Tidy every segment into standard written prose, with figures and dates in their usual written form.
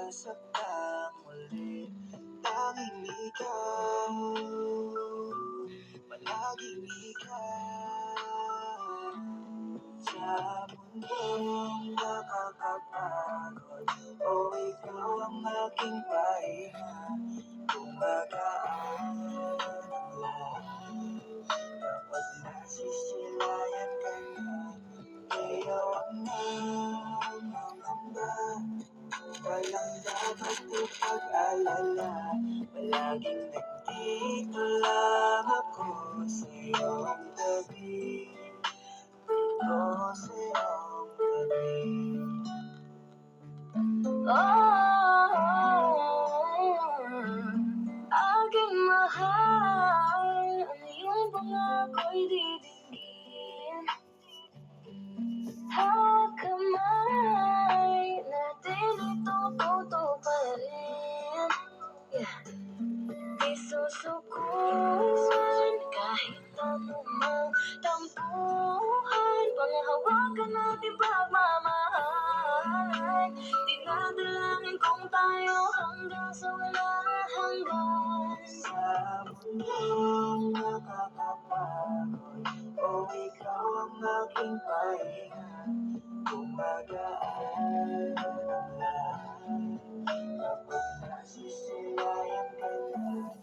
nasasaktan ulit. Tanging ikaw, palaging ikaw. Sa mundong nakakapagod, o ikaw ang aking pahinga. Kumagaan ang lahat kapag nasisilayan ka na. Kaya wag na mangamba, walang dapat ipag-alala. Palaging nandito lang ako sa iyong tabi, dito sa iyong tabi. Aking mahal, ang iyong pangako'y didingin. Hawak kamay natin itong tutuparin. Di susukuan kahit anumang tampuhan. Panghahawakan natin pagmamahal. Dinadalangin kong tayo hanggang sa walang hanggan. Sa mundong nakakapagod, o ikaw ang aking pahinga. Kumagaan ang lahat kapag nasisilayan ka na.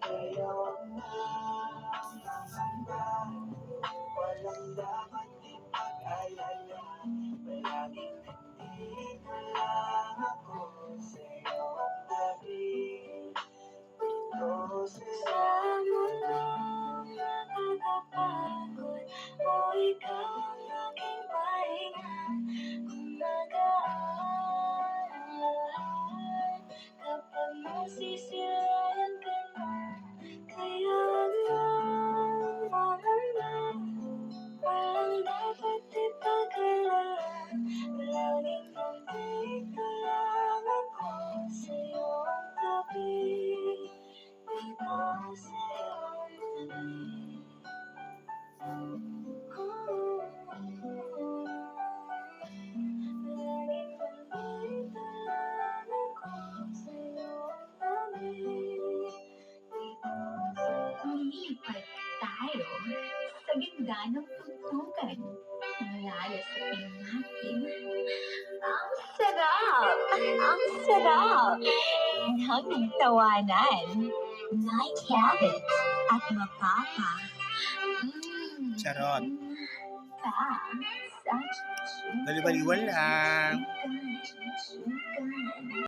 Kaya wag na mangamba, walang dapat ipag-alala. Palaging nandito lang ako sa iyong tabi, dito sa Sa mundong nakakapagod, o ikaw ang aking pahinga. Kumagaan ang lahat kapag nasisilayan ka na. Kaya wag lang mangamba, walang dapat ipag-alala. Palaging nandito lang ako sa iyong tabi, dito sa iyong tabi. Palaging nandito lang ako sa iyong tabi, dito sa Lumipat tayo sa ganda ng tugtugan. Malaya sa natin. Ang sarap! Ang sarap! Ng tawanan. Night habit at mapapa. Charot. Ka sa Baliwala lang.